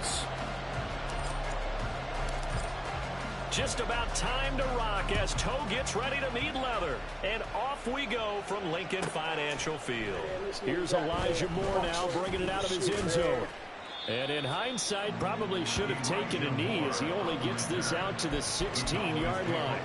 Eagles. Just about time to rock as toe gets ready to meet leather. And off we go from Lincoln Financial Field. Here's Elijah Moore now bringing it out of his end zone. And in hindsight, probably should have taken a knee as he only gets this out to the 16-yard line.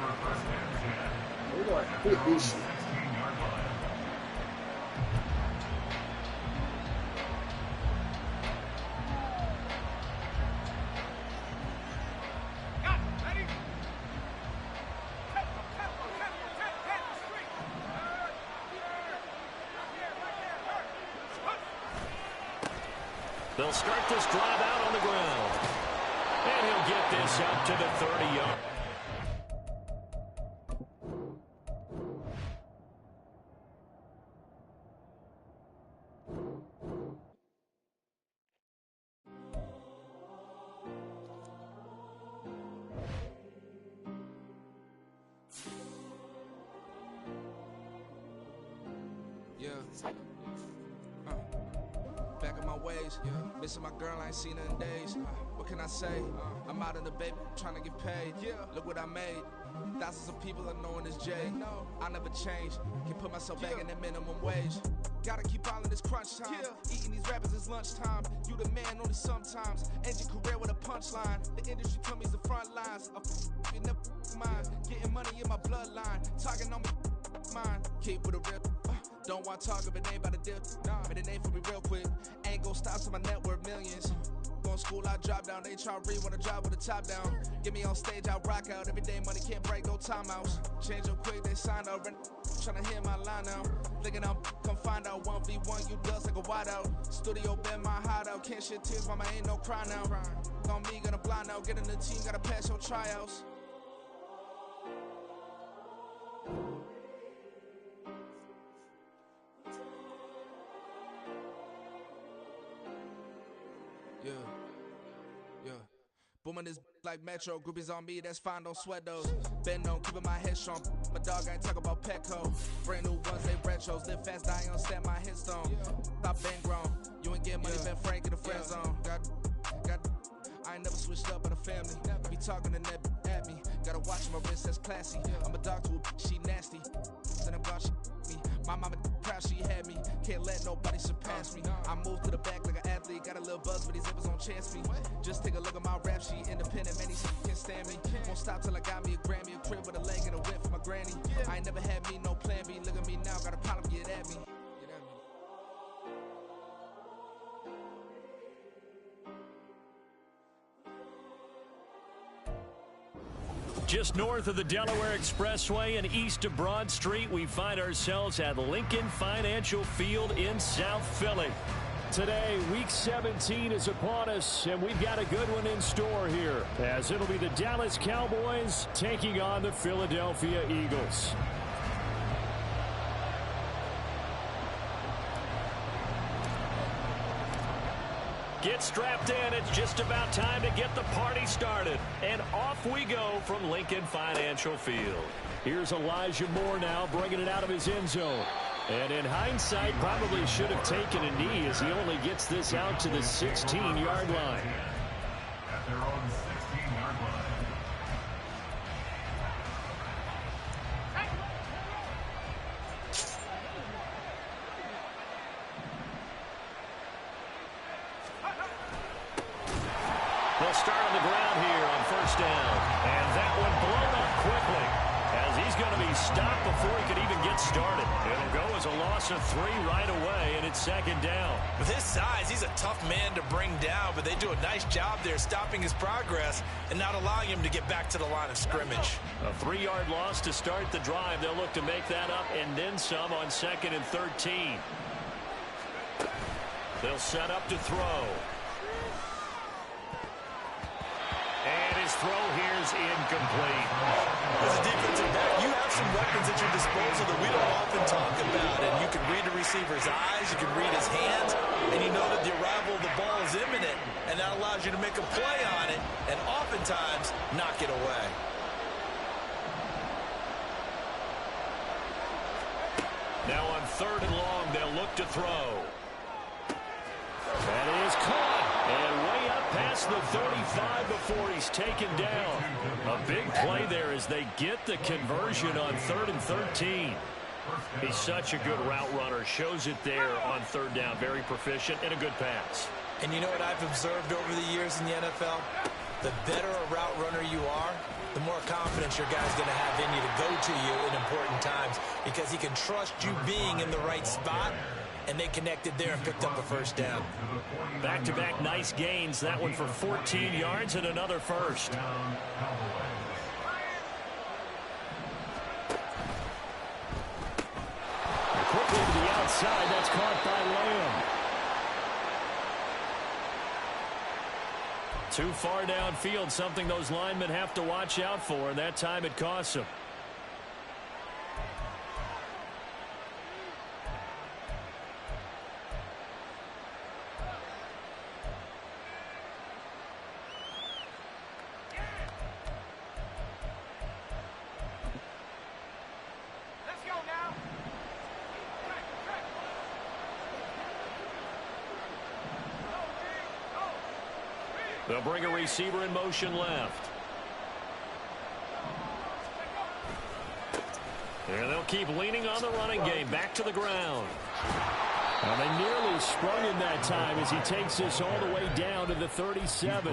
They'll start this drive out on the ground. And he'll get this up to the 30-yard. Missing my girl, I ain't seen her in days. What can I say? I'm out in the baby, trying to get paid. Look what I made. Thousands of people are knowing this J. I never change. Can put myself back in the minimum wage. Gotta keep all in this crunch time. Eating these rappers is lunchtime. You the man only sometimes. End your career with a punchline. The industry told me the front lines. You never mind. Getting money in my bloodline. Talking on me, mine. Keep with a real. Don't want to talk if it ain't about a deal. But it ain't for me real quick. Ain't gon' stop so my net worth millions. Going school, I drop down. HRE wanna drive with the top down. Get me on stage, I rock out. Every day money can't break, no timeouts. Change up quick, they sign up. Tryna hear my line now. Thinking I'm come find out 1v1, you dust like a wideout. Studio been my hideout. Can't shed tears, mama ain't no cry now. On me, gonna blind out. Get in the team, gotta pass your tryouts. Booming this like Metro, groupies on me, that's fine, don't sweat those. Been on, keeping my head strong. My dog ain't talk about Petco. Brand new ones, they retros. Live fast, I ain't on stand my headstone. Stop been grown. You ain't get money, been Frank in the friend zone. I ain't never switched up on the family. Be talking to that at me. Gotta watch my wrist, that's classy. I'm a dog to a she nasty. Then I'm gone, she me. My mama proud she had me. Can't let nobody surpass me. I moved to the back like an athlete. Got a little buzz, but these zippers don't chance me. Just take a look at my rap sheet. Independent, man, these can't stand me. Won't stop till I got me a Grammy. A crib with a leg and a whip for my granny. I ain't never had me no plan B. Look at me now, got a problem, get at me. Just north of the Delaware Expressway and east of Broad Street, we find ourselves at Lincoln Financial Field in South Philly. Today, Week 17 is upon us, and we've got a good one in store here, as it'll be the Dallas Cowboys taking on the Philadelphia Eagles. Get strapped in. It's just about time to get the party started. And off we go from Lincoln Financial Field. Here's Elijah Moore now bringing it out of his end zone. And in hindsight, probably should have taken a knee as he only gets this out to the 16-yard line. At their own 16-yard line. They'll start on the ground here on first down. And that one blown up quickly as he's going to be stopped before he could even get started. It'll go as a loss of 3 right away, and it's second down. With his size, he's a tough man to bring down, but they do a nice job there stopping his progress and not allowing him to get back to the line of scrimmage. A 3-yard loss to start the drive. They'll look to make that up and then some on 2nd and 13. They'll set up to throw. And his throw here is incomplete. As a defensive back, you have some weapons at your disposal that we don't often talk about. And you can read the receiver's eyes, you can read his hands, and you know that the arrival of the ball is imminent, and that allows you to make a play on it and oftentimes knock it away. Now on 3rd and long, they'll look to throw. That is caught. And way up past across the 35 before he's taken down. A big play there as they get the conversion on 3rd and 13. He's such a good route runner. Shows it there on 3rd down. Very proficient and a good pass. And you know what I've observed over the years in the NFL? The better a route runner you are, the more confidence your guy's going to have in you to go to you in important times because he can trust you being in the right spot, and they connected there and picked up a first down. Back-to-back nice gains. That one for 14 yards and another first. Quickly to the outside. That's caught by Lamb. Too far downfield, something those linemen have to watch out for, and that time it costs them. They'll bring a receiver in motion left. And they'll keep leaning on the running game. Back to the ground. Well, they nearly sprung him that time as he takes this all the way down to the 37.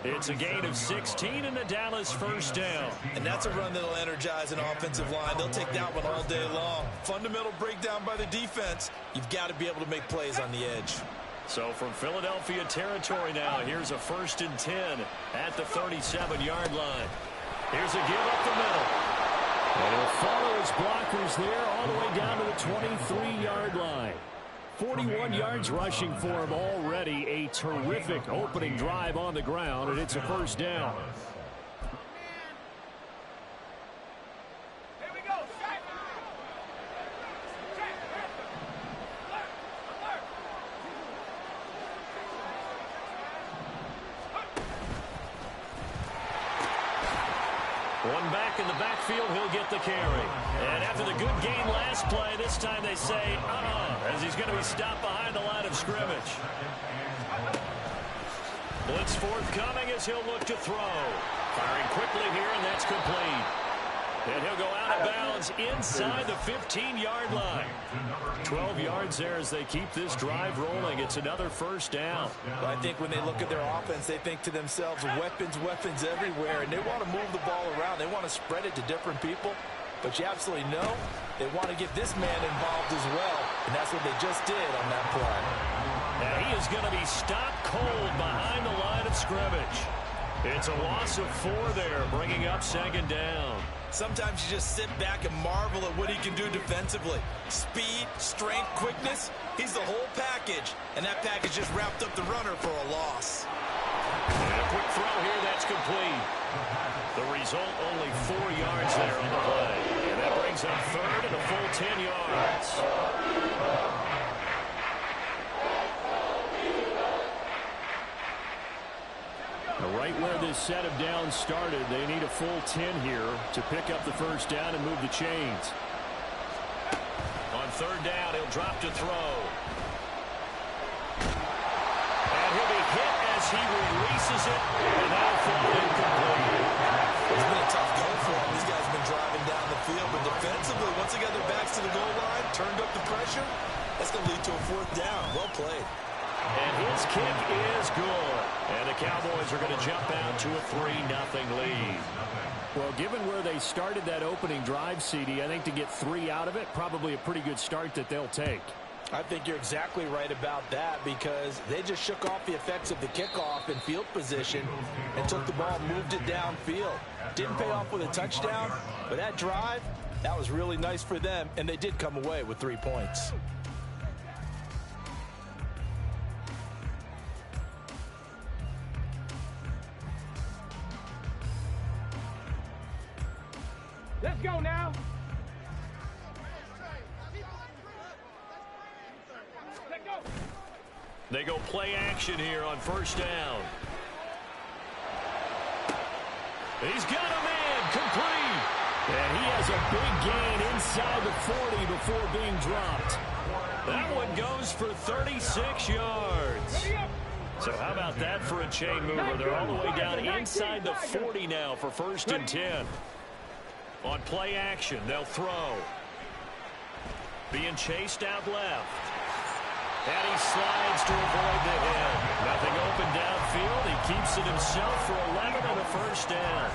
It's a gain of 16 and the Dallas first down. And that's a run that'll energize an offensive line. They'll take that one all day long. Fundamental breakdown by the defense. You've got to be able to make plays on the edge. So from Philadelphia territory now, here's a 1st and 10 at the 37-yard line. Here's a give up the middle. And he'll follow his blockers there all the way down to the 23-yard line. 41 yards rushing for him already. A terrific opening drive on the ground, and it's a first down. One back in the backfield, he'll get the carry. And after the good gain last play, this time they say, as he's going to be stopped behind the line of scrimmage. Blitz forthcoming as he'll look to throw. Firing quickly here, and that's complete. And he'll go out of bounds inside the 15-yard line. 12 yards there as they keep this drive rolling. It's another first down. Well, I think when they look at their offense, they think to themselves, weapons, weapons everywhere. And they want to move the ball around. They want to spread it to different people. But you absolutely know they want to get this man involved as well. And that's what they just did on that play. Now he is going to be stopped cold behind the line of scrimmage. It's a loss of 4 there, bringing up 2nd down. Sometimes you just sit back and marvel at what he can do defensively. Speed, strength, quickness, he's the whole package. And that package just wrapped up the runner for a loss. And a quick throw here, that's complete. The result, only 4 yards there on the play. And that brings up 3rd and a full 10 yards. Right where this set of downs started, they need a full 10 here to pick up the first down and move the chains. On 3rd down, he'll drop to throw. And he'll be hit as he releases it, and that'll fall incomplete. It's been a tough go for him. These guys have been driving down the field, but defensively, once they got their backs to the goal line, turned up the pressure, that's going to lead to a 4th down. Well played. And his kick is good. And the Cowboys are going to jump out to a 3-0 lead. Well, given where they started that opening drive, CD, I think to get 3 out of it, probably a pretty good start that they'll take. I think you're exactly right about that because they just shook off the effects of the kickoff in field position and took the ball, moved it downfield. Didn't pay off with a touchdown, but that drive, that was really nice for them, and they did come away with 3 points. Let's go now. Let's go. They go play action here on 1st down. He's got a man complete. And he has a big gain inside the 40 before being dropped. That one goes for 36 yards. So how about that for a chain mover? They're all the way down inside the 40 now for 1st and 10. On play action, they'll throw. Being chased out left. And he slides to avoid the hit. Nothing open downfield. He keeps it himself for 11 and a 1st down.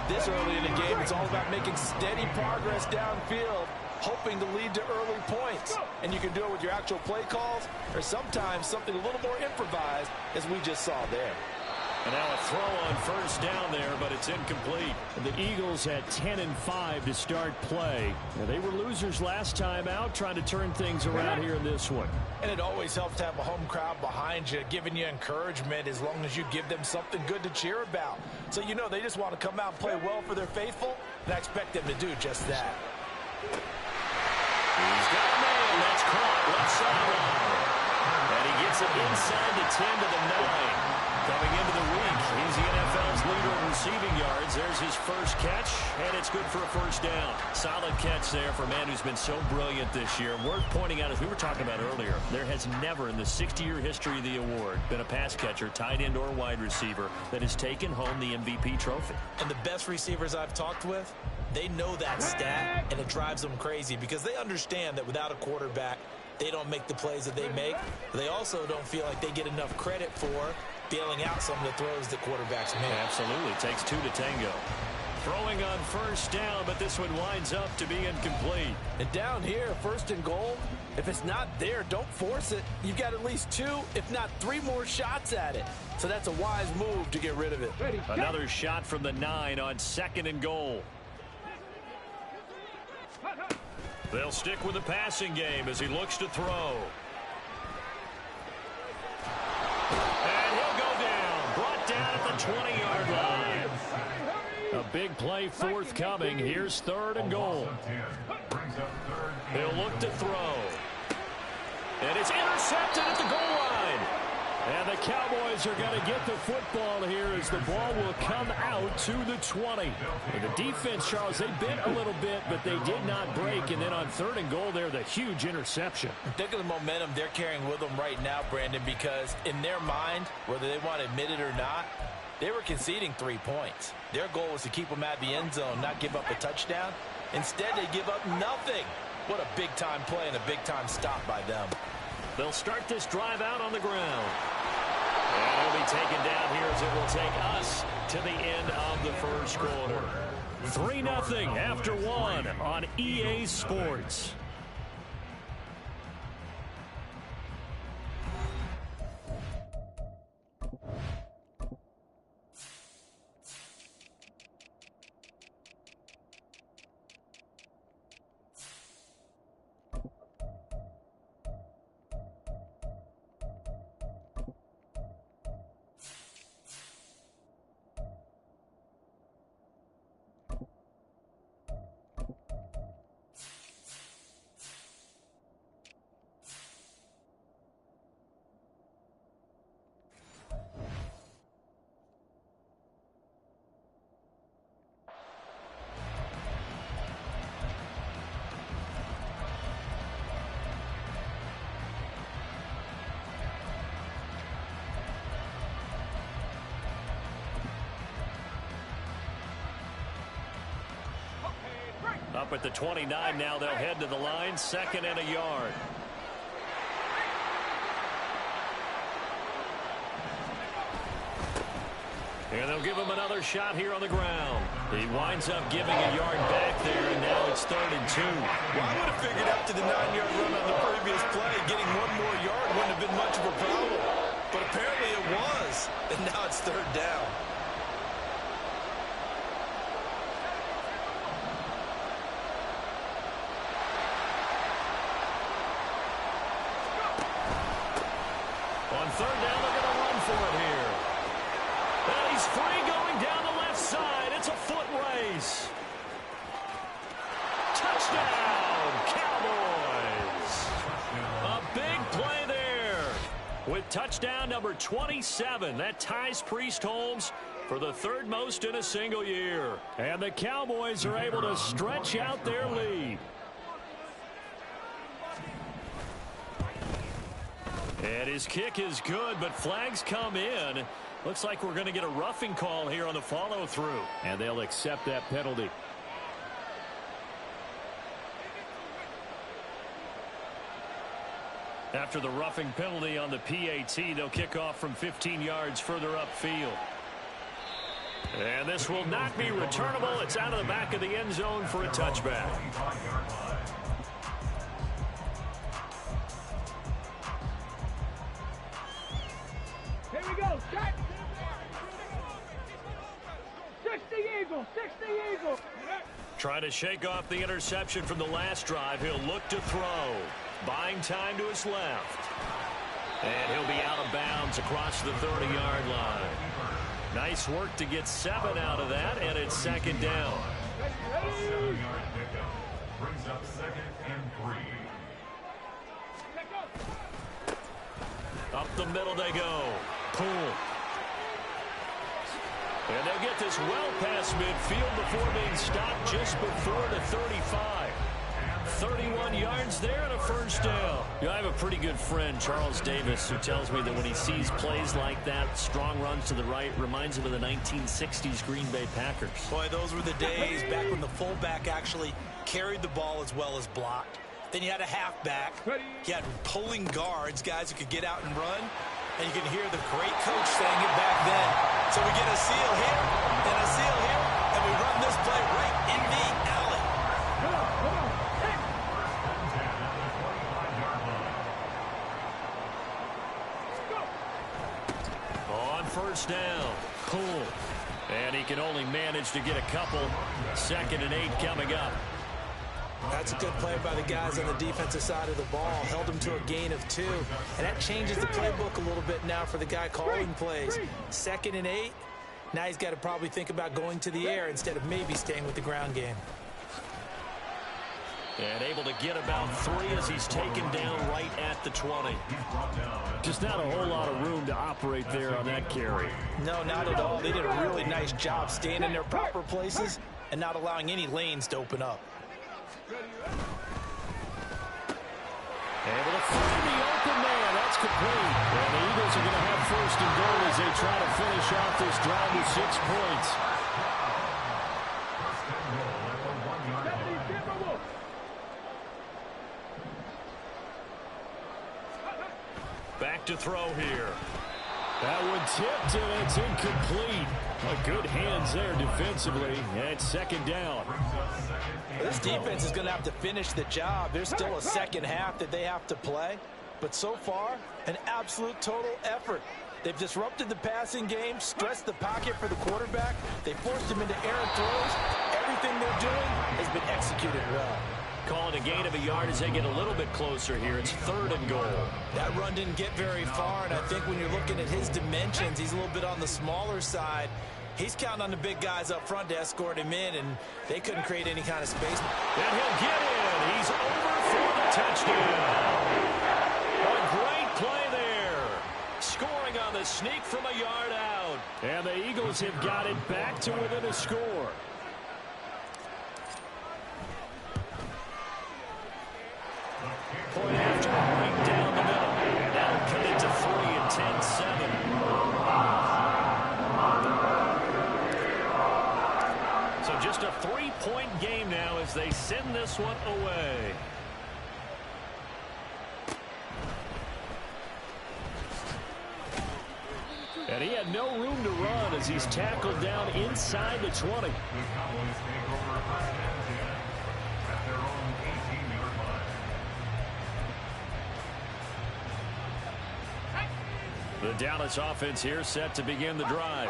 This early in the game, it's all about making steady progress downfield, hoping to lead to early points. And you can do it with your actual play calls or sometimes something a little more improvised, as we just saw there. And now a throw on 1st down there, but it's incomplete. The Eagles had 10-5 to start play. Now, they were losers last time out, trying to turn things around here in this one. And it always helps to have a home crowd behind you, giving you encouragement as long as you give them something good to cheer about. So you know they just want to come out and play well for their faithful, and I expect them to do just that. He's got a man. That's caught left sideline. And he gets it inside the 10 to the 9. Coming into the week, he's the NFL's leader in receiving yards. There's his first catch, and it's good for a 1st down. Solid catch there for a man who's been so brilliant this year. Worth pointing out, as we were talking about earlier, there has never in the 60-year history of the award been a pass catcher, tight end, or wide receiver that has taken home the MVP trophy. And the best receivers I've talked with, they know that stat, and it drives them crazy because they understand that without a quarterback, they don't make the plays that they make. They also don't feel like they get enough credit for bailing out some of the throws that quarterbacks make. Absolutely. Takes 2 to tango. Throwing on 1st down, but this one winds up to be incomplete. And down here, 1st and goal, if it's not there, don't force it. You've got at least 2, if not 3 more shots at it. So that's a wise move to get rid of it. Another shot from the 9 on 2nd and goal. They'll stick with the passing game as he looks to throw. And he'll go down. Brought down at the 20-yard line. A big play forthcoming. Here's 3rd and goal. He'll look to throw. And it's intercepted at the goal line. And the Cowboys are going to get the football here as the ball will come out to the 20. And the defense, Charles, they bit a little bit, but they did not break. And then on 3rd and goal there, the huge interception. Think of the momentum they're carrying with them right now, Brandon, because in their mind, whether they want to admit it or not, they were conceding 3 points. Their goal was to keep them at the end zone, not give up a touchdown. Instead, they give up nothing. What a big-time play and a big-time stop by them. They'll start this drive out on the ground. And it'll be taken down here as it will take us to the end of the 1st quarter. 3-0 after 1 on EA Sports. Up at the 29 now, they'll head to the line, 2nd and a yard. And they'll give him another shot here on the ground. He winds up giving a yard back there, and now it's 3rd and 2. Well, I would have figured after the 9-yard run on the previous play, getting 1 more yard wouldn't have been much of a problem. But apparently it was, and now it's 3rd down. On 3rd down, they're going to run for it here. And he's free going down the left side. It's a foot race. Touchdown, Cowboys. A big play there. With touchdown number 27, that ties Priest Holmes for the 3rd most in a single year. And the Cowboys are able to stretch out their lead. And his kick is good, but flags come in. Looks like we're going to get a roughing call here on the follow-through. And they'll accept that penalty. After the roughing penalty on the PAT, they'll kick off from 15 yards further upfield. And this will not be returnable. It's out of the back of the end zone for a touchback. Here we go. Set. 60 Eagle. 60 Eagle. Trying to shake off the interception from the last drive. He'll look to throw. Buying time to his left. And he'll be out of bounds across the 30-yard line. Nice work to get 7 out of that, and it's second down. 7-yard pickup brings up 2nd and 3. Up the middle they go. Pull. And they'll get this well past midfield before being stopped just before the 35. 31 yards there and a first down. I have a pretty good friend, Charles Davis, who tells me that when he sees plays like that, strong runs to the right, reminds him of the 1960s Green Bay Packers. Boy, those were the days back when the fullback actually carried the ball as well as blocked. Then you had a halfback. You had pulling guards, guys who could get out and run. And you can hear the great coach saying it back then. So we get a seal here and a seal here, and we run this play right in the alley. Come on, come on. On first down, Cool. And he can only manage to get a couple. 2nd and 8 coming up. That's a good play by the guys on the defensive side of the ball. Held them to a gain of 2. And that changes the playbook a little bit now for the guy calling plays. 2nd and 8. Now he's got to probably think about going to the air instead of maybe staying with the ground game. And able to get about 3 as he's taken down right at the 20. Just not a whole lot of room to operate there on that carry. No, not at all. They did a really nice job staying in their proper places and not allowing any lanes to open up. Able to find the open man. That's complete. And the Eagles are going to have 1st and goal as they try to finish off this drive with 6 points. Back to throw here. That one tipped, and it's incomplete. Good hands there defensively, and it's 2nd down. This defense is going to have to finish the job. There's still a second half that they have to play. But so far, an absolute total effort. They've disrupted the passing game, stressed the pocket for the quarterback. They forced him into errant throws. Everything they're doing has been executed well. Calling a gain of a yard as they get a little bit closer here. It's 3rd and goal. That run didn't get very far, and I think when you're looking at his dimensions, he's a little bit on the smaller side. He's counting on the big guys up front to escort him in, and they couldn't create any kind of space. And he'll get in. He's over for the touchdown. A great play there. Scoring on the sneak from a yard out. And the Eagles have got it back to within a score. Point after right down the middle. And that'll cut it to 3 and 10-7. So just a 3-point game now as they send this one away. And he had no room to run as he's tackled down inside the 20. The Cowboys take over 1st and 10 at their own 18-yard line. The Dallas offense here set to begin the drive.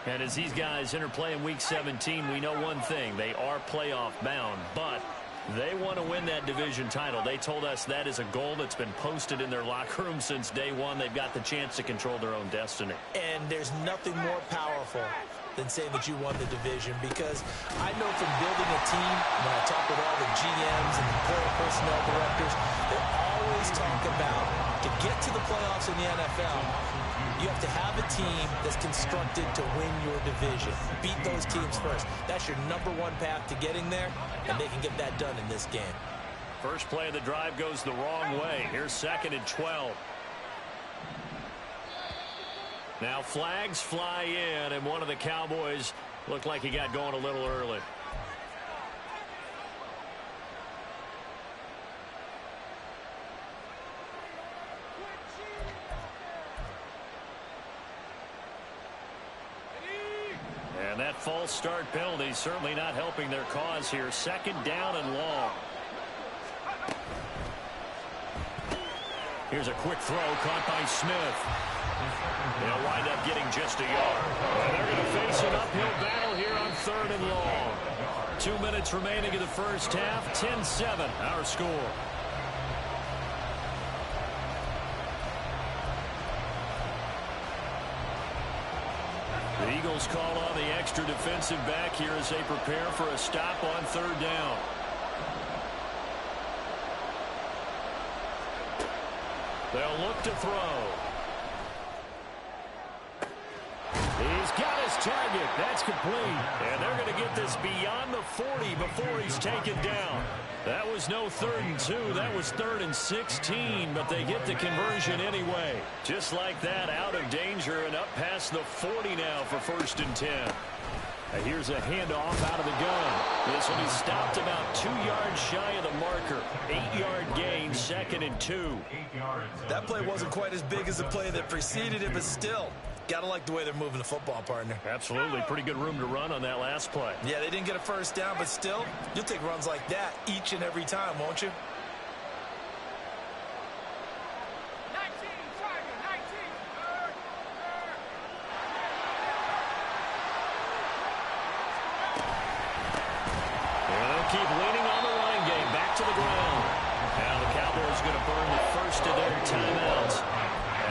And as these guys interplay in Week 17, we know one thing. They are playoff bound, but they want to win that division title. They told us that is a goal that's been posted in their locker room since day one. They've got the chance to control their own destiny. And there's nothing more powerful than saying that you won the division, because I know from building a team, when I talk with all the GMs and the player personnel directors, they always talk about to get to the playoffs in the NFL, you have to have a team that's constructed to win your division. Beat those teams first. That's your #1 path to getting there, and they can get that done in this game. First play of the drive goes the wrong way. Here's 2nd and 12. Now flags fly in, and one of the Cowboys looked like he got going a little early. And that false start penalty certainly not helping their cause here. Second down and long. Here's a quick throw caught by Smith. They'll wind up getting just a yard. And they're going to face an uphill battle here on 3rd and long. 2 minutes remaining in the first half. 10-7 our score. The Eagles call on the extra defensive back here as they prepare for a stop on 3rd down. They'll look to throw. He's got his target. That's complete. And they're going to get this beyond the 40 before he's taken down. That was no 3rd and 2. That was 3rd and 16, but they get the conversion anyway. Just like that, out of danger and up past the 40 now for 1st and 10. Here's a handoff out of the gun. This will be stopped about 2 yards shy of the marker. 8-yard gain, 2nd and 2. That play wasn't quite as big as the play that preceded it, but still, gotta like the way they're moving the football, partner. Absolutely. Pretty good room to run on that last play. Yeah, they didn't get a first down, but still, you'll take runs like that each and every time, won't you? Keep leaning on the running game. Back to the ground. Now the Cowboys are going to burn the first of their timeouts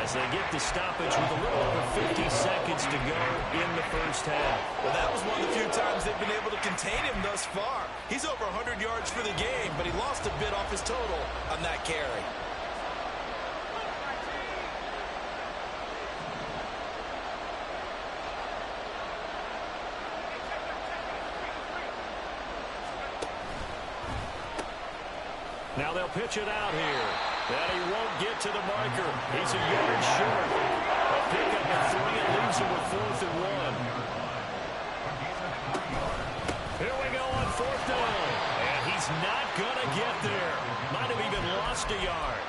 as they get the stoppage with a little over 50 seconds to go in the first half. Well, that was one of the few times they've been able to contain him thus far. He's over 100 yards for the game, but he lost a bit off his total on that carry. Now they'll pitch it out here. And he won't get to the marker. He's a yard short. A pickup at 3 and leaves him with 4th and 1. Here we go on 4th down. And he's not going to get there. Might have even lost a yard.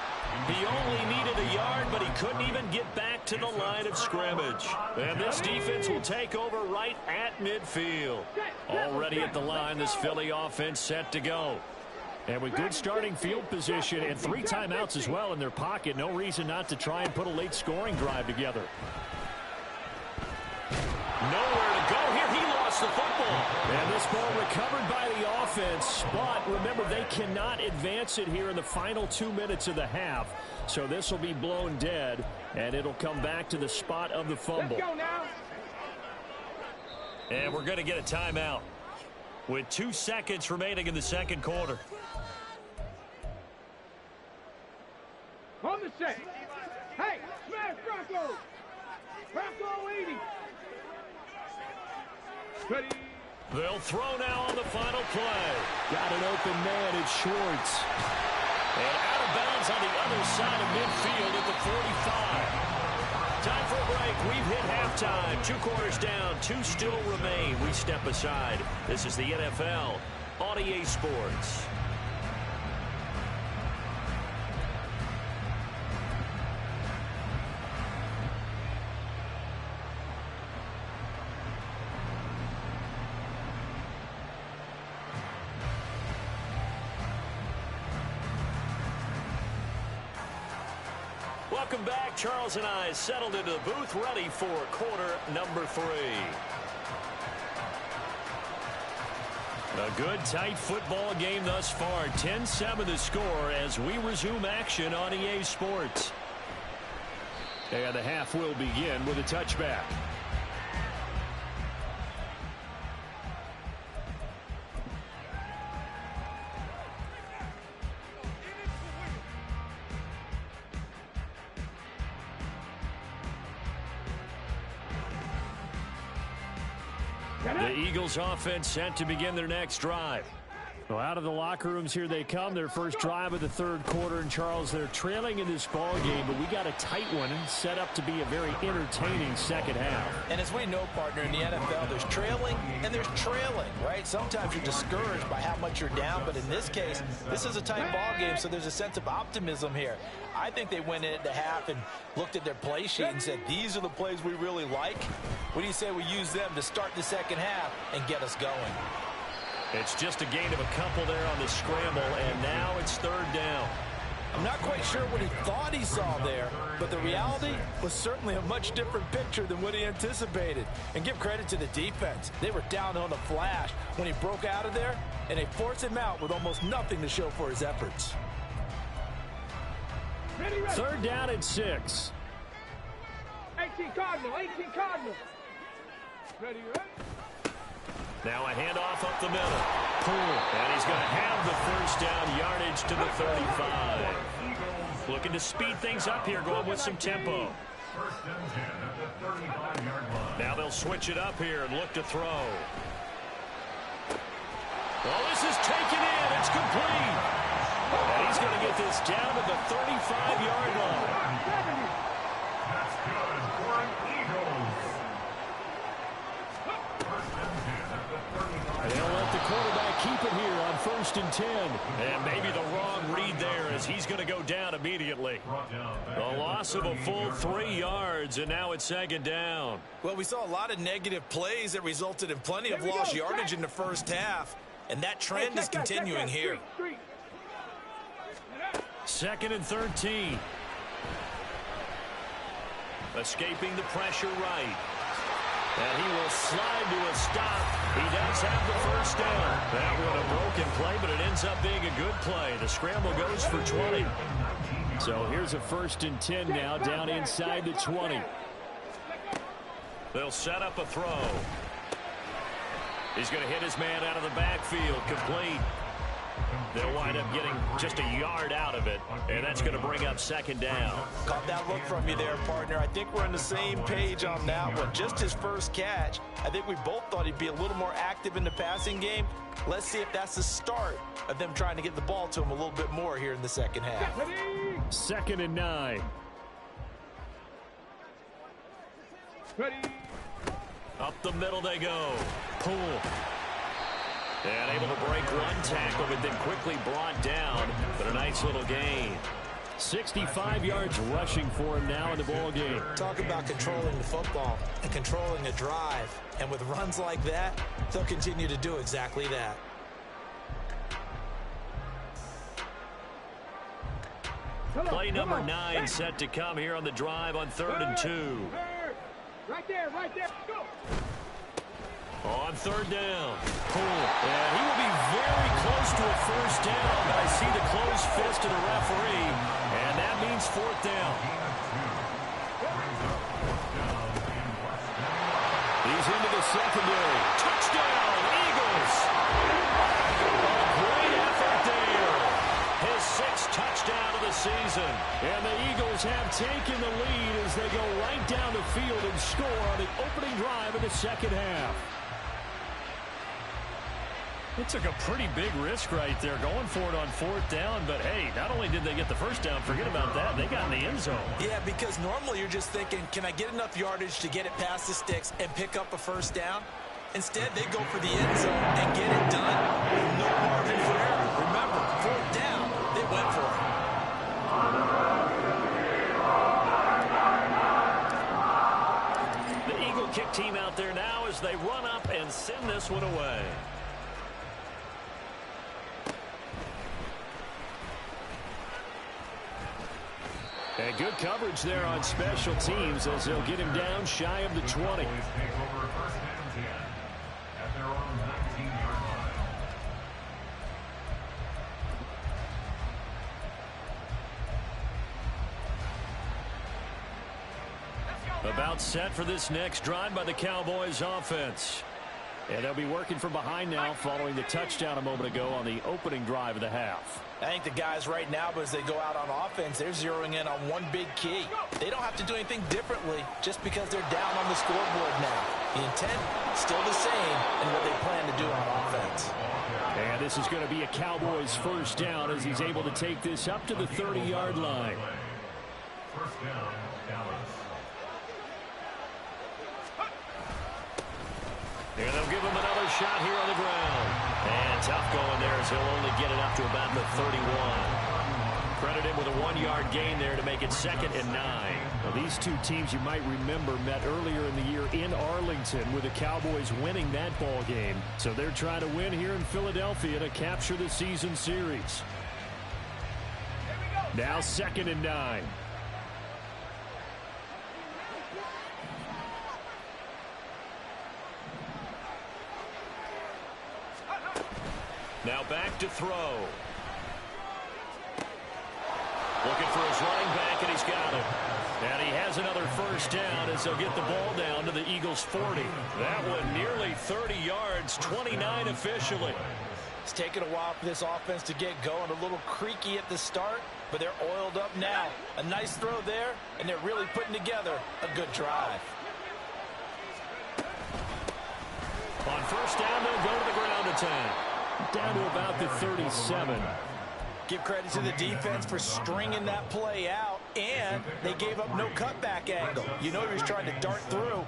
He only needed a yard, but he couldn't even get back to the line of scrimmage. And this defense will take over right at midfield. Already at the line, this Philly offense set to go. And with good starting field position and 3 timeouts as well in their pocket, no reason not to try and put a late scoring drive together. Nowhere to go here. He lost the football. And this ball recovered by the offense. But remember, they cannot advance it here in the final 2 minutes of the half. So this will be blown dead, and it'll come back to the spot of the fumble. Let's go now. And we're going to get a timeout with 2 seconds remaining in the second quarter. On the set. Hey, smash Bronco. Bronco 80. Ready. They'll throw now on the final play. Got an open man. It's Schwartz. And out of bounds on the other side of midfield at the 45. Time for a break. We've hit halftime. 2 quarters down. 2 still remain. We step aside. This is the NFL on EA Sports. Welcome back. Charles and I settled into the booth, ready for quarter number 3. A good, tight football game thus far. 10-7 the score as we resume action on EA Sports. And the half will begin with a touchback. The Eagles offense set to begin their next drive. Well, out of the locker rooms here they come. Their first drive of the third quarter. And, Charles, they're trailing in this ball game, but we got a tight one and set up to be a very entertaining second half. And as we know, partner, in the NFL, there's trailing and there's trailing, right? Sometimes you're discouraged by how much you're down, but in this case, this is a tight ball game, so there's a sense of optimism here. I think they went into half and looked at their play sheet and said, these are the plays we really like. What do you say we use them to start the second half and get us going? It's just a gain of a couple there on the scramble, and now it's third down. I'm not quite sure what he thought he saw there, but the reality was certainly a much different picture than what he anticipated. And give credit to the defense. They were down on a flash when he broke out of there, and they forced him out with almost nothing to show for his efforts. Third down and 6. 18 Cardinal, 18 Cardinal. Ready, ready. Now a handoff up the middle. Poole, and he's going to have the first down, yardage to the 35. Looking to speed things up here, going with some tempo. First and 10 at the 35-yard line. Now they'll switch it up here and look to throw. Well, this is taken in. It's complete. And he's going to get this down to the 35-yard line. That's good for an Eagles. First and 10 at the 35. They'll let the quarterback keep it here on first and 10. And maybe the wrong read there as he's going to go down immediately. The loss of a full 3 yards, and now it's second down. Well, we saw a lot of negative plays that resulted in plenty of lost yardage in the first half, and that trend is continuing here. Second and 13. Escaping the pressure right. And he will slide to a stop. He does have the first down. That one a broken play, but it ends up being a good play. The scramble goes for 20. So here's a first and 10 now down inside the 20. They'll set up a throw. He's going to hit his man out of the backfield. Complete. They'll wind up getting just a yard out of it, and that's going to bring up second down. Caught that look from you there, partner. I think we're on the same page on that one. Just his first catch. I think we both thought he'd be a little more active in the passing game. Let's see if that's the start of them trying to get the ball to him a little bit more here in the second half. Second and 9. Ready. Up the middle they go. Poole. And able to break one tackle, but then quickly brought down. But a nice little gain. 65 yards rushing for him now in the ball game. Talk about controlling the football and controlling a drive. And with runs like that, they'll continue to do exactly that. Play number 9 set to come here on the drive on 3rd and 2. Right there, right there. Go. On third down. Poole. And he will be very close to a first down, but I see the closed fist of the referee, and that means 4th down. He's into the secondary. Touchdown, Eagles! A great effort there. His 6th touchdown of the season. And the Eagles have taken the lead as they go right down the field and score on the opening drive of the second half. It took a pretty big risk right there going for it on 4th down, but hey, not only did they get the first down, forget about that, they got in the end zone. Yeah, because normally you're just thinking, can I get enough yardage to get it past the sticks and pick up a first down? Instead, they go for the end zone and get it done with no margin for error. Remember, 4th down, they went for it. The Eagle kick team out there now as they run up and send this one away. And good coverage there on special teams as they'll get him down shy of the 20. Cowboys take over first and 10 at their own 19-yard line. About set for this next drive by the Cowboys offense. And they'll be working from behind now following the touchdown a moment ago on the opening drive of the half. I think the guys right now, as they go out on offense, they're zeroing in on one big key. They don't have to do anything differently just because they're down on the scoreboard now. The intent still the same in what they plan to do on offense. And this is going to be a Cowboys first down as he's able to take this up to the 30-yard line. First down, Dallas. And they'll give him another shot here on the ground. And tough going there as he'll only get it up to about the 31. Credit him with a 1-yard gain there to make it 2nd and 9. Now, these two teams you might remember met earlier in the year in Arlington with the Cowboys winning that ball game. So they're trying to win here in Philadelphia to capture the season series. Now 2nd and 9. Now back to throw. Looking for his running back, and he's got it. And he has another first down as they'll get the ball down to the Eagles' 40. That one nearly 30 yards, 29 officially. It's taken a while for this offense to get going. A little creaky at the start, but they're oiled up now. A nice throw there, and they're really putting together a good drive. On first down, they'll go to the ground attack. Down to about the 37. Give credit to the defense for stringing that play out, and they gave up no cutback angle. You know he was trying to dart through.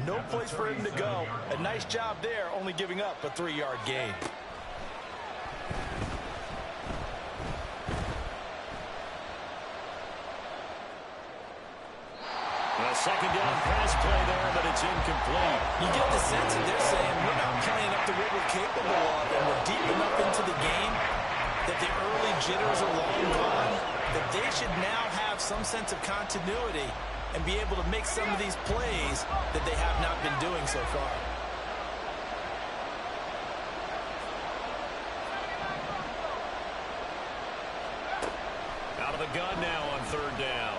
No place for him to go. A nice job there, only giving up a 3-yard gain. A second down pass play there, but it's incomplete. You get the sense that they're saying we're not playing up to what we're capable of, and we're deep enough into the game that the early jitters are long gone, that they should now have some sense of continuity and be able to make some of these plays that they have not been doing so far. Out of the gun now on third down.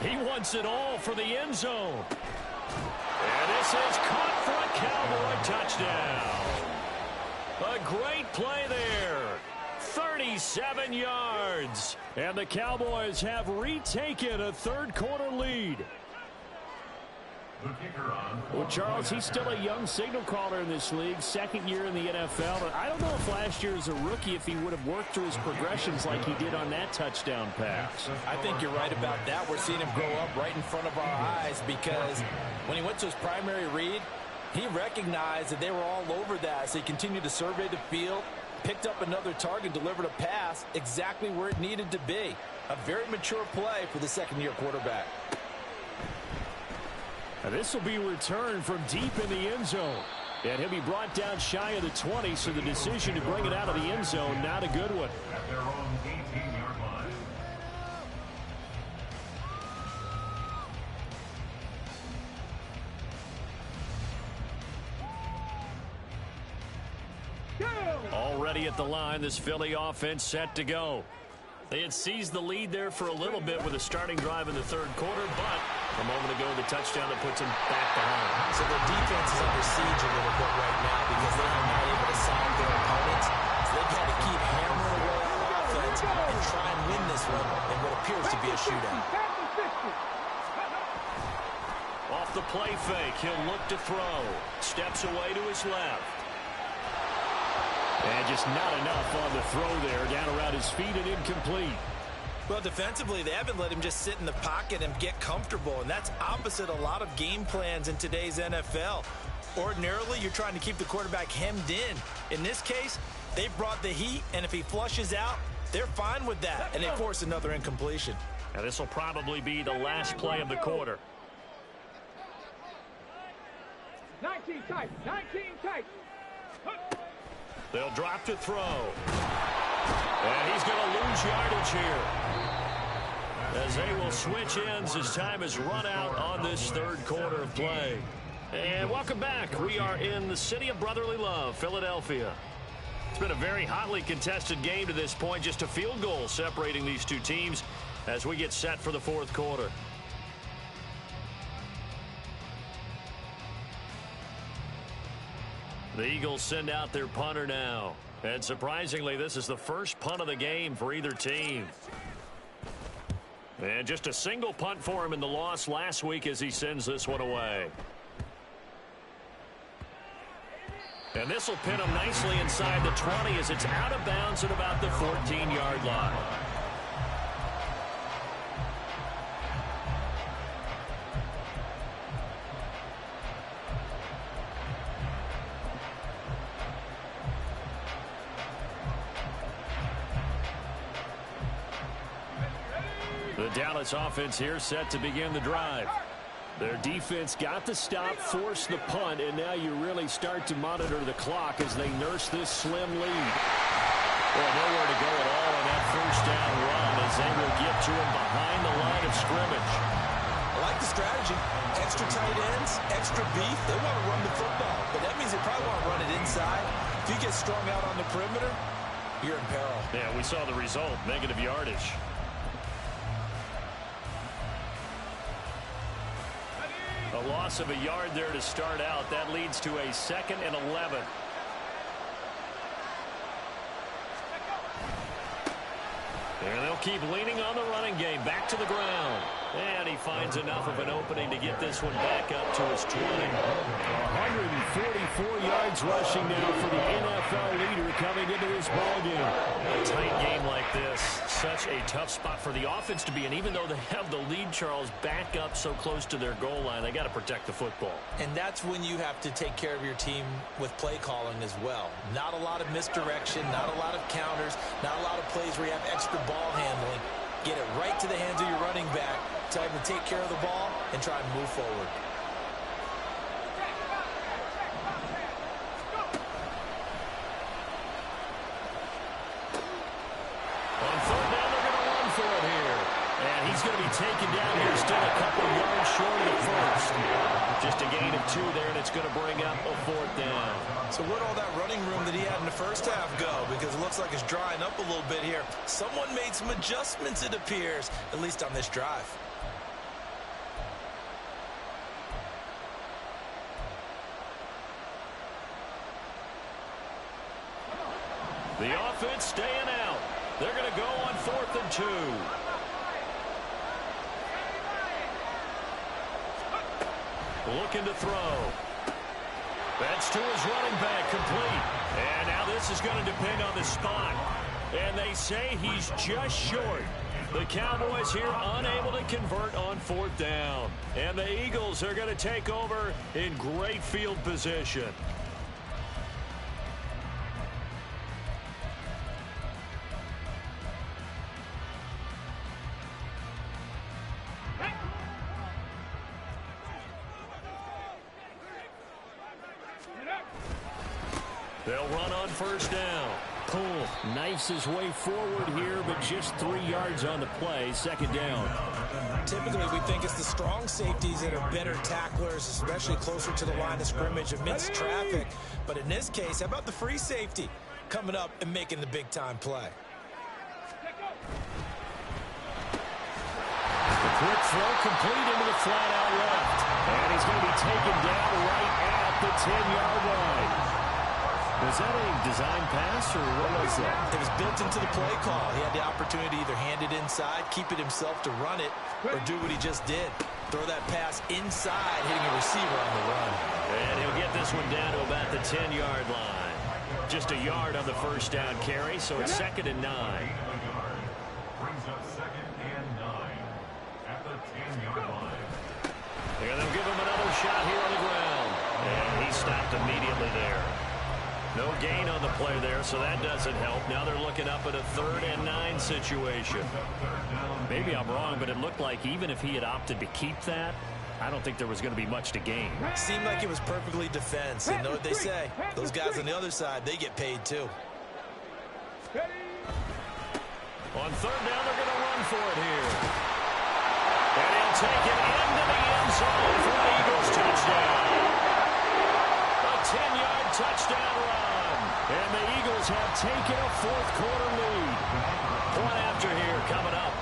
He wants it all for the end zone. And this is caught for a Cowboy touchdown. A great play there. 37 yards. And the Cowboys have retaken a third-quarter lead. The kicker on. Well, Charles, he's still a young signal caller in this league, second year in the NFL. And I don't know if last year as a rookie, if he would have worked through his progressions like he did on that touchdown pass. I think you're right about that. We're seeing him grow up right in front of our eyes because when he went to his primary read, he recognized that they were all over that. So he continued to survey the field, picked up another target, delivered a pass exactly where it needed to be. A very mature play for the second-year quarterback. Now this will be returned from deep in the end zone. And he'll be brought down shy of the 20, so the decision to bring it out of the end zone, not a good one. At their own 18-yard line. Already at the line, this Philly offense set to go. They had seized the lead there for a little bit with a starting drive in the third quarter, but a moment ago, the touchdown that puts them back behind. So their defense is under siege a little bit right now because they are not able to solve their opponents. So they've had to keep hammering away on offense and try and win this one in what appears to be a shootout. Off the play fake, he'll look to throw. Steps away to his left. And just not enough on the throw there, down around his feet and incomplete. Well, defensively, they haven't let him just sit in the pocket and get comfortable, and that's opposite a lot of game plans in today's NFL. Ordinarily, you're trying to keep the quarterback hemmed in. In this case, they brought the heat, and if he flushes out, they're fine with that, and they force another incompletion. Now, this will probably be the last play of the quarter. 19 tight, 19 tight. They'll drop to throw. And he's going to lose yardage here, as they will switch ends as time has run out on this third quarter of play. And welcome back. We are in the city of brotherly love, Philadelphia. It's been a very hotly contested game to this point. Just a field goal separating these two teams as we get set for the fourth quarter. The Eagles send out their punter now. And surprisingly, this is the first punt of the game for either team. And just a single punt for him in the loss last week as he sends this one away. And this will pin him nicely inside the 20 as it's out of bounds at about the 14-yard line. The Dallas offense here set to begin the drive. Their defense got the stop, forced the punt, and now you really start to monitor the clock as they nurse this slim lead. Well, nowhere to go at all on that first down run as they will get to him behind the line of scrimmage. I like the strategy. Extra tight ends, extra beef. They want to run the football, but that means they probably want to run it inside. If you get strung out on the perimeter, you're in peril. Yeah, we saw the result, negative yardage. A loss of a yard there to start out. That leads to a 2nd and 11. And they'll keep leaning on the running game. Back to the ground. And he finds enough of an opening to get this one back up to his 20. 144 yards rushing now for the NFL leader coming into this ballgame. A tight game like this, such a tough spot for the offense to be in. Even though they have the lead, Charles, back up so close to their goal line, they got to protect the football. And that's when you have to take care of your team with play calling as well. Not a lot of misdirection, not a lot of counters, not a lot of plays where you have extra ball handling. Get it right to the hands of your running back. Tell him to take care of the ball and try and move forward. On 3rd down, they're going to run for it here. And he's going to be taken down here, still a couple yards short of the first. Just a gain of 2 there, and it's going to bring up a 4th down. So where'd all that running room that he had in the first half go? Because it looks like it's drying up a little bit here. Someone made some adjustments, it appears, at least on this drive. The offense staying out. They're going to go on 4th and 2. Looking to throw. That's to his running back, complete. And now this is going to depend on the spot. And they say he's just short. The Cowboys here unable to convert on 4th down. And the Eagles are going to take over in great field position. They'll run on 1st down. Cole knifes his way forward here, but just 3 yards on the play. 2nd down. Typically, we think it's the strong safeties that are better tacklers, especially closer to the line of scrimmage amidst traffic. But in this case, how about the free safety coming up and making the big-time play? The quick throw complete into the flat-out left. And he's going to be taken down right at the 10-yard line. Was that a design pass, or what was that? It was built into the play call. He had the opportunity to either hand it inside, keep it himself to run it, or do what he just did. Throw that pass inside, hitting a receiver on the run. And he'll get this one down to about the 10-yard line. Just a yard on the first down carry, so it's 2nd and 9. Brings up 2nd and 9 at the 10-yard line. And they'll give him another shot here on the ground. And he stopped immediately there. No gain on the play there, so that doesn't help. Now they're looking up at a 3rd and 9 situation. Maybe I'm wrong, but it looked like even if he had opted to keep that, I don't think there was going to be much to gain. Seemed like it was perfectly defense. And know what they say? Those guys on the other side, they get paid too. On 3rd down, they're going to run for it here. And he'll take it into the end zone for an Eagles touchdown. A 10-yard touchdown run. And the Eagles have taken a 4th quarter lead. Point after here coming up.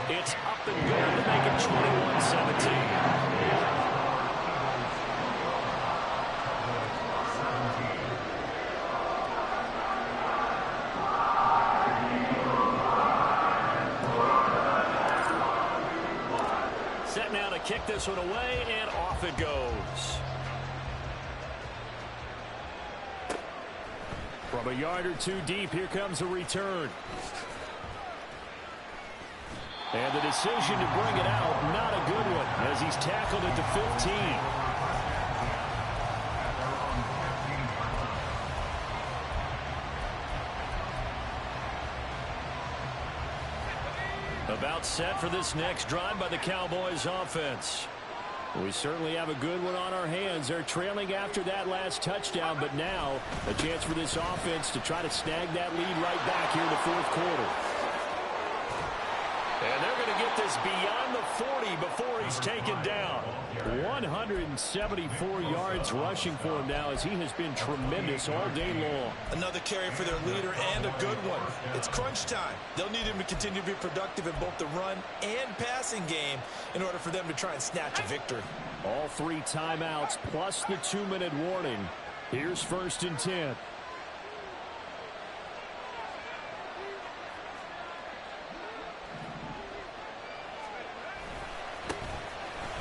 It's up and good to make it 21-17. Set now to kick this one away, and off it goes. From a yard or two deep, here comes a return. And the decision to bring it out, not a good one, as he's tackled at the 15. About set for this next drive by the Cowboys offense. We certainly have a good one on our hands. They're trailing after that last touchdown, but now a chance for this offense to try to snag that lead right back here in the fourth quarter. And they're going to get this beyond the 40 before he's taken down. 174 yards rushing for him now, as he has been tremendous all day long. Another carry for their leader, and a good one. It's crunch time. They'll need him to continue to be productive in both the run and passing game in order for them to try and snatch a victory. All 3 timeouts plus the 2-minute warning. Here's 1st and 10.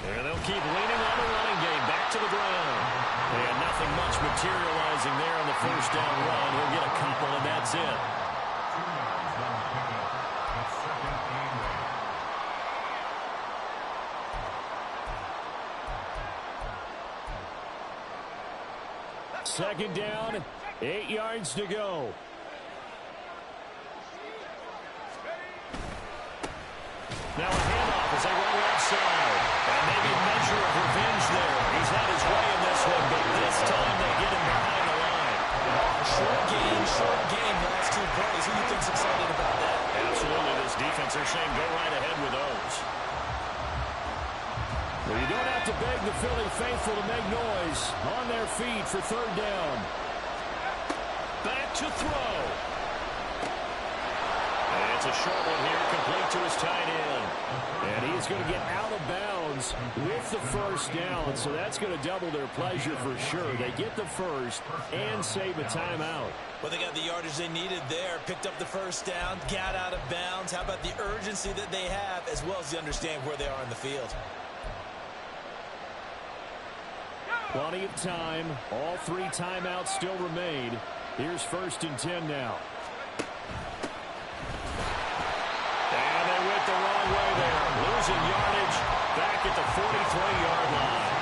And they'll keep leaning on the running game. Back to the ground. And nothing much materializing there on the first down run. He'll get a couple, and that's it. Second down, 8 yards to go. Now a handoff as they run left side. And maybe a measure of revenge there. He's had his way in this one, but this time they get him behind the line. Short game, last 2 plays. Who do you think's excited about that? Absolutely, this defense, they're saying go right ahead with those. Well, you don't have to beg the Philly faithful to make noise. On their feet for 3rd down. Back to throw. And it's a short one here, complete to his tight end. And he's going to get out of bounds with the first down, so that's going to double their pleasure for sure. They get the first and save a timeout. Well, they got the yardage they needed there, picked up the first down, got out of bounds. How about the urgency that they have, as well as the understand where they are in the field? Plenty of time. All 3 timeouts still remain. Here's 1st and 10 now. And they went the wrong way there. Losing yardage back at the 43-yard line.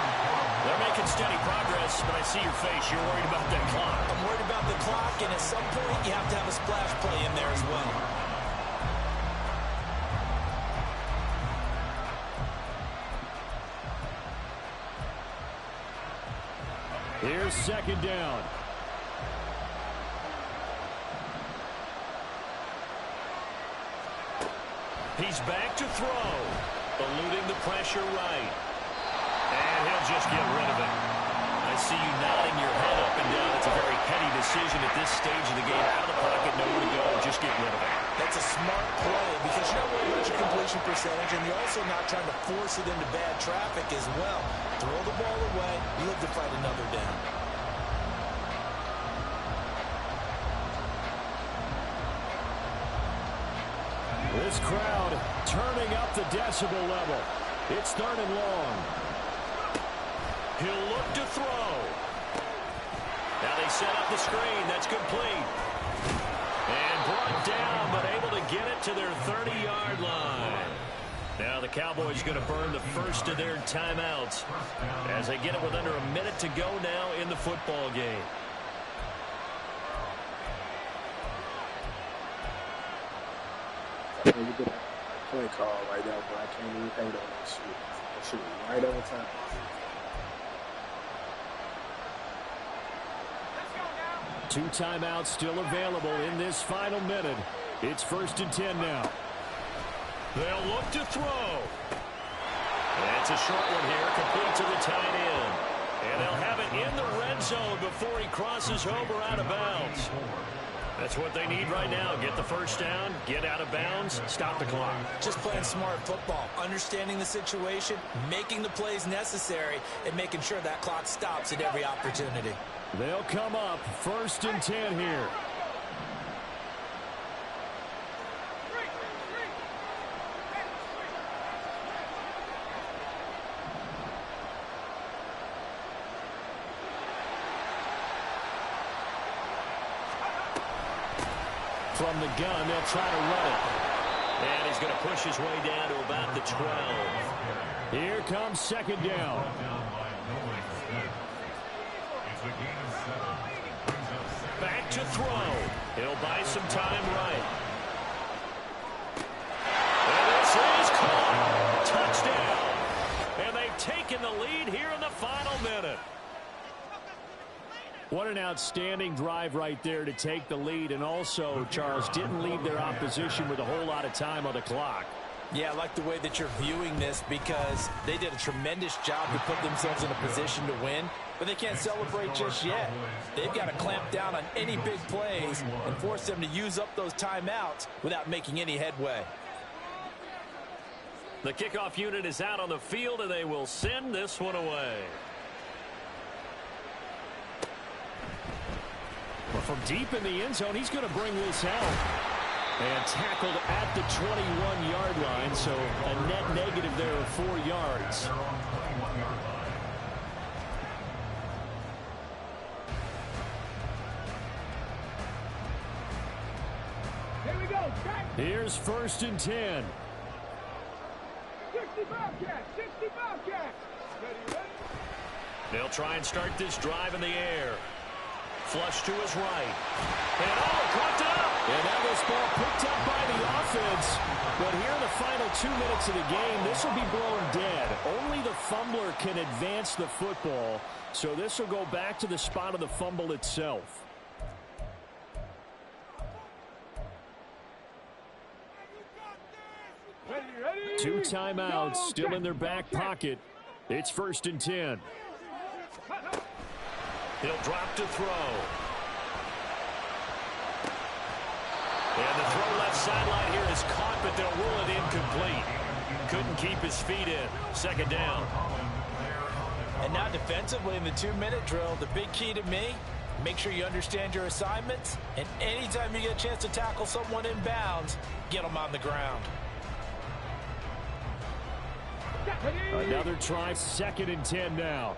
They're making steady progress, but I see your face. You're worried about that clock. I'm worried about the clock, and at some point you have to have a splash play in there as well. Here's 2nd down. He's back to throw. Eluding the pressure right. And he'll just get rid of it. I see you nodding your head up and down. It's a very petty decision at this stage of the game. Out of the pocket, nowhere to go. Just get rid of it. That's a smart play because you're not worried about your completion percentage, and you're also not trying to force it into bad traffic as well. Throw the ball away. Live to fight another down. This crowd turning up the decibel level. It's 3rd and long. He'll look to throw. Now they set up the screen. That's complete. And brought down, but able to get it to their 30-yard line. Now the Cowboys going to burn the first of their timeouts as they get it with under a minute to go now in the football game. You get a play call right now, but I can't even hate on that shit. That shit was right on time. Two timeouts still available in this final minute. It's 1st and 10 now. They'll look to throw. That's a short one here, complete to the tight end. And they'll have it in the red zone before he crosses over out of bounds. That's what they need right now. Get the first down, get out of bounds, stop the clock. Just playing smart football, understanding the situation, making the plays necessary, and making sure that clock stops at every opportunity. They'll come up 1st and 10 here. from the gun. They'll try to run it. And he's going to push his way down to about the 12. Here comes second down. Back to throw. He'll buy some time right. And this is caught. Touchdown. And they've taken the lead here in the final minute. What an outstanding drive right there to take the lead. And also, Charles, didn't leave their opposition with a whole lot of time on the clock. Yeah, I like the way that you're viewing this because they did a tremendous job to put themselves in a position to win, but they can't celebrate just yet. They've got to clamp down on any big plays and force them to use up those timeouts without making any headway. The kickoff unit is out on the field, and they will send this one away. Well, from deep in the end zone, he's going to bring this out. And tackled at the 21-yard line, so a net negative there of 4 yards. Here we go. Here's 1st and 10. 60 Bobcats. 60 Bobcats. Ready. They'll try and start this drive in the air. Flush to his right. And caught up. And now this ball picked up by the offense. But here in the final 2 minutes of the game, this will be blown dead. Only the fumbler can advance the football. So this will go back to the spot of the fumble itself. Ready. 2 timeouts still in their back pocket. It's 1st and 10. He'll drop to throw. And the throw left sideline here is caught, but they'll rule it incomplete. Couldn't keep his feet in. 2nd down. And now defensively in the 2-minute drill, the big key to me, make sure you understand your assignments. And anytime you get a chance to tackle someone in bounds, get them on the ground. Another try, 2nd and 10 now.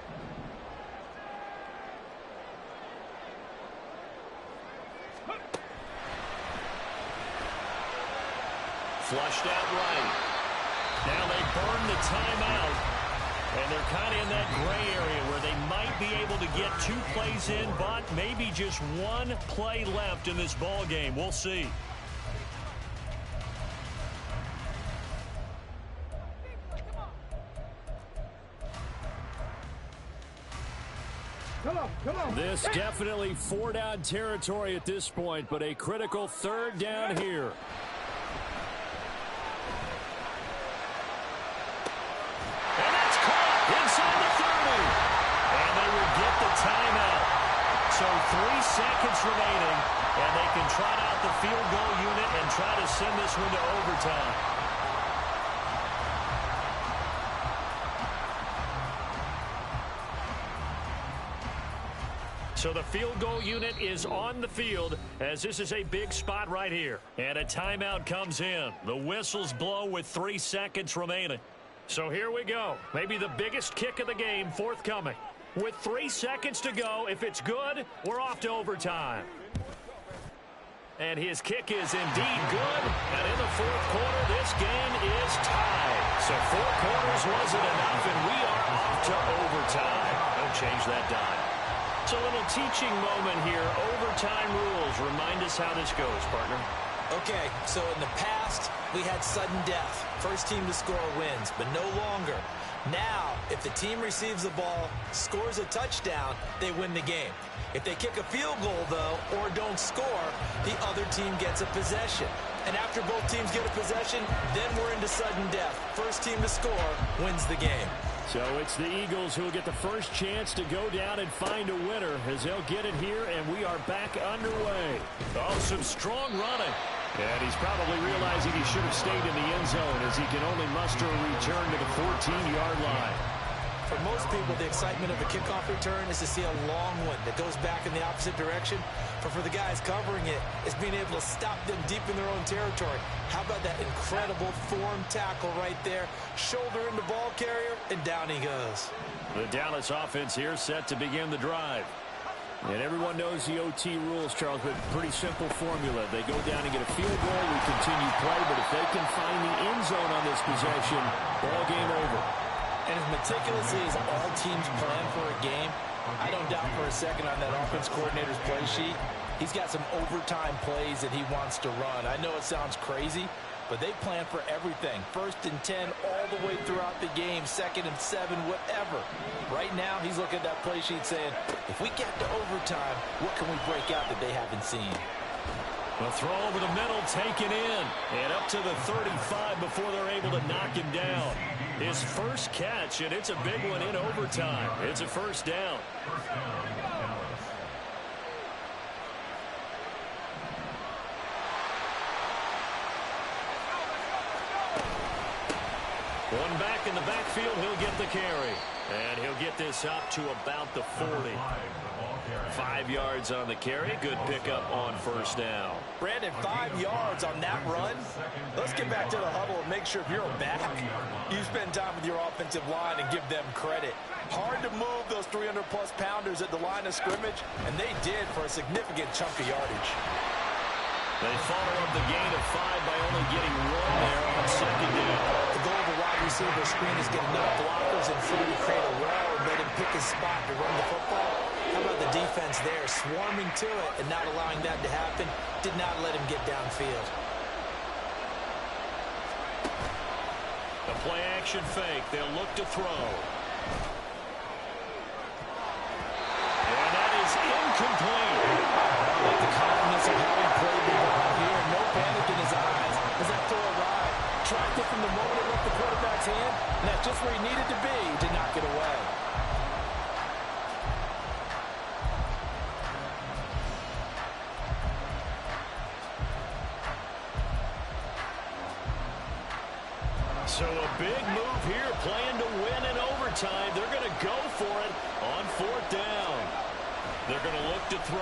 Flushed out right. Now they burn the timeout. And they're kind of in that gray area where they might be able to get 2 plays in, but maybe just 1 play left in this ball game. We'll see. Come on. This definitely 4-down territory at this point, but a critical 3rd down here. And that's caught inside the 30. And they will get the timeout. So 3 seconds remaining, and they can trot out the field goal unit and try to send this one to overtime. So the field goal unit is on the field as this is a big spot right here. And a timeout comes in. The whistles blow with 3 seconds remaining. So here we go. Maybe the biggest kick of the game forthcoming. With 3 seconds to go, if it's good, we're off to overtime. And his kick is indeed good. And in the 4th quarter, this game is tied. So 4 quarters wasn't enough, and we are off to overtime. Don't change that dime. It's a little teaching moment here. Overtime rules. Remind us how this goes, partner. Okay, so in the past, we had sudden death. First team to score wins, but no longer. Now, if the team receives the ball, scores a touchdown, they win the game. If they kick a field goal, though, or don't score, the other team gets a possession. And after both teams get a possession, then we're into sudden death. First team to score wins the game. So it's the Eagles who will get the first chance to go down and find a winner as they'll get it here, and we are back underway. Oh, some strong running. And he's probably realizing he should have stayed in the end zone as he can only muster a return to the 14-yard line. For most people, the excitement of a kickoff return is to see a long one that goes back in the opposite direction. But for the guys covering it, it's being able to stop them deep in their own territory. How about that incredible form tackle right there? Shoulder into ball carrier, and down he goes. The Dallas offense here set to begin the drive. And everyone knows the OT rules, Charles, but pretty simple formula. They go down and get a field goal, we continue play, but if they can find the end zone on this possession, ball game over. And as meticulously as all teams plan for a game, I don't doubt for a second on that offense coordinator's play sheet, he's got some overtime plays that he wants to run. I know it sounds crazy, but they plan for everything. 1st and 10 all the way throughout the game, 2nd and 7, whatever. Right now, he's looking at that play sheet saying, if we get to overtime, what can we break out that they haven't seen? A throw over the middle, taken in, and up to the 35 before they're able to knock him down. His first catch, and it's a big one in overtime. It's a first down. One back in the backfield, he'll get the carry. And he'll get this up to about the 40. 5 yards on the carry. Good pickup on first down. Brandon, 5 yards on that run. Let's get back to the huddle and make sure if you're a back, you spend time with your offensive line and give them credit. Hard to move those 300-plus pounders at the line of scrimmage, and they did for a significant chunk of yardage. They follow up the gain of 5 by only getting 1 there on second down. The goal of a wide receiver screen is get enough blockers in front to create a wall and let him pick his spot to run the football. How about the defense there, swarming to it and not allowing that to happen? Did not let him get downfield. The play action fake. They'll look to throw. And that is incomplete. Like the confidence of how he played the ball here. No panic in his eyes as that throw arrived. Tracked it from the moment it left the quarterback's hand, and that's just where he needed to be to knock it away. So a big move here, playing to win in overtime. They're going to go for it on 4th down. They're going to look to throw.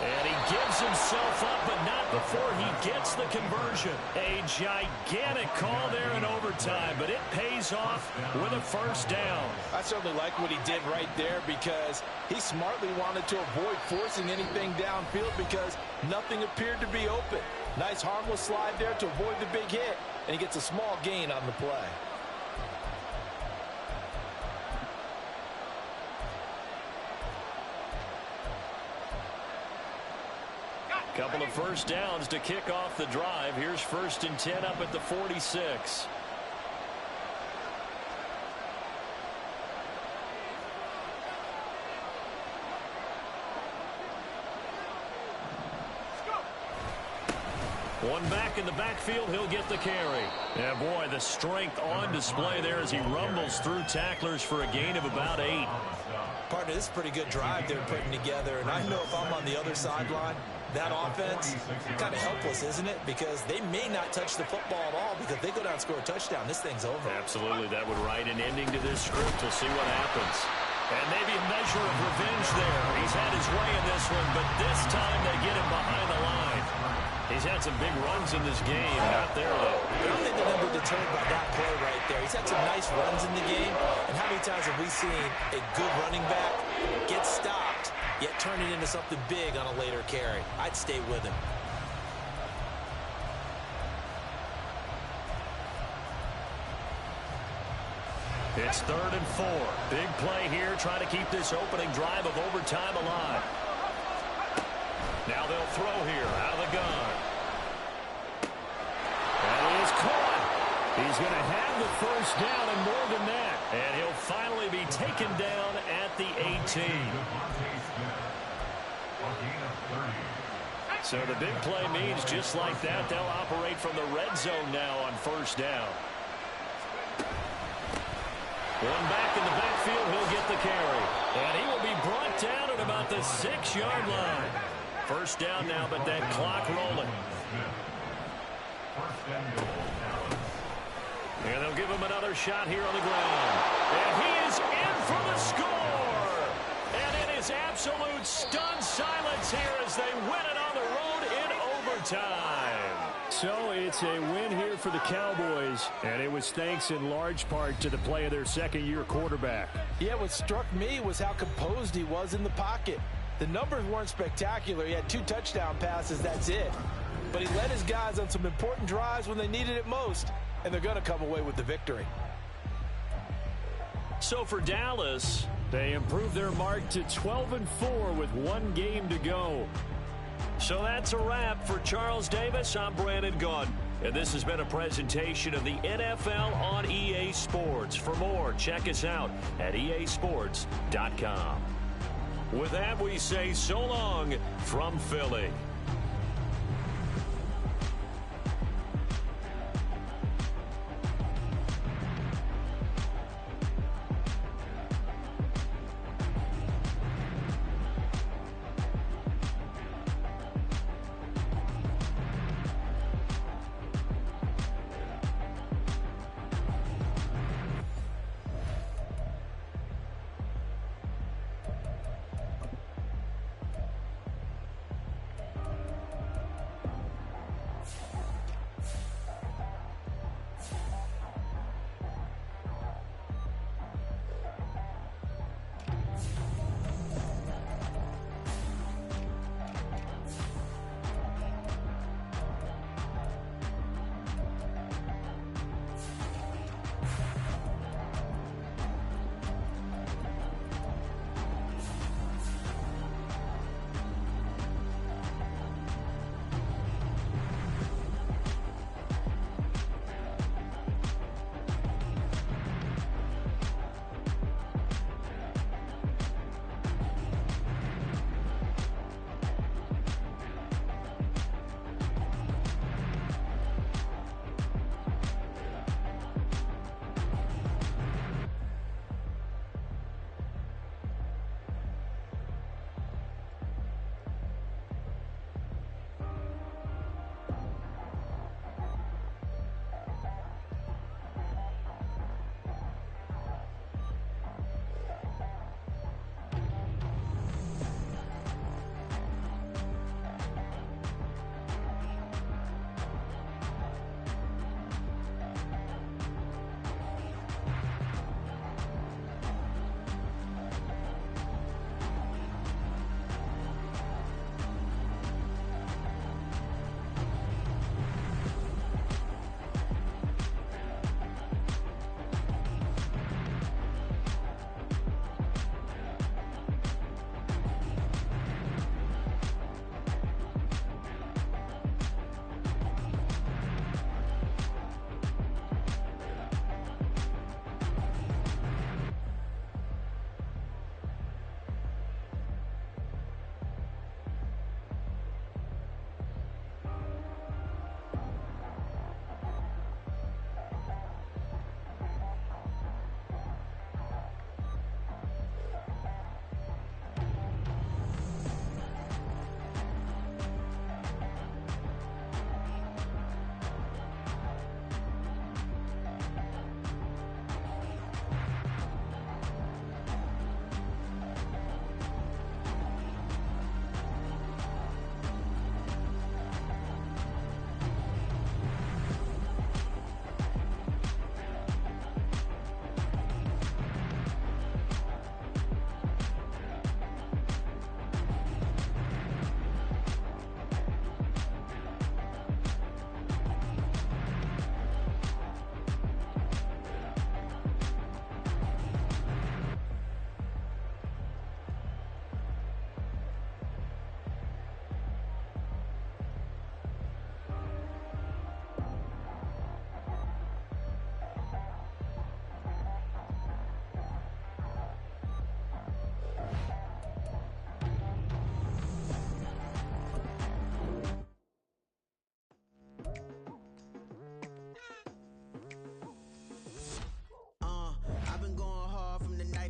And he gives himself up, but not before he gets the conversion. A gigantic call there in overtime, but it pays off with a first down. I certainly like what he did right there because he smartly wanted to avoid forcing anything downfield because nothing appeared to be open. Nice harmless slide there to avoid the big hit, and he gets a small gain on the play. Couple of first downs to kick off the drive. Here's 1st and 10 up at the 46. One back in the backfield, he'll get the carry. Yeah, boy, the strength on display there as he rumbles through tacklers for a gain of about 8. Partner, this is a pretty good drive they're putting together, and I know if I'm on the other sideline, that offense, kind of helpless, isn't it? Because they may not touch the football at all because if they go down and score a touchdown, this thing's over. Absolutely, that would write an ending to this script. We'll see what happens. And maybe a measure of revenge there. He's had his way in this one, but this time they get him behind the line. He's had some big runs in this game. Not there, though. I don't think they're going to be deterred by that play right there. He's had some nice runs in the game. And how many times have we seen a good running back get stopped, yet turn it into something big on a later carry? I'd stay with him. It's 3rd and 4. Big play here, trying to keep this opening drive of overtime alive. Now they'll throw here out of the gun. And he is caught. He's going to have the first down and more than that. And he'll finally be taken down at the 18. So the big play means just like that, they'll operate from the red zone now on first down. One back in the backfield, he'll get the carry. And he will be brought down at about the 6-yard line. First down now, but that clock rolling. And they'll give him another shot here on the ground. And he is in for the score. And it is absolute stunned silence here as they win it on the road in overtime. So it's a win here for the Cowboys, and it was thanks in large part to the play of their second-year quarterback. Yeah, what struck me was how composed he was in the pocket. The numbers weren't spectacular. He had 2 touchdown passes, that's it. But he led his guys on some important drives when they needed it most, and they're going to come away with the victory. So for Dallas, they improved their mark to 12-4 with 1 game to go. So that's a wrap. For Charles Davis, I'm Brandon Gaudin, and this has been a presentation of the NFL on EA Sports. For more, check us out at easports.com. With that, we say so long from Philly.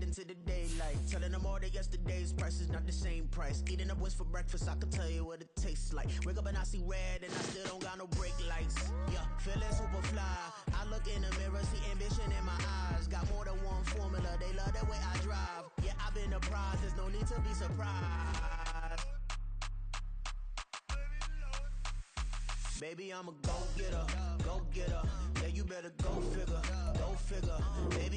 into the daylight, telling them all that yesterday's price is not the same price. Eating up wings for breakfast, I can tell you what it tastes like. Wake up and I see red and I still don't got no brake lights. Yeah, feeling super fly. I look in the mirror, see ambition in my eyes. Got more than one formula, they love the way I drive. Yeah, I've been the prize, there's no need to be surprised. Baby, I'm a go-getter, go-getter. Yeah, you better go figure, baby.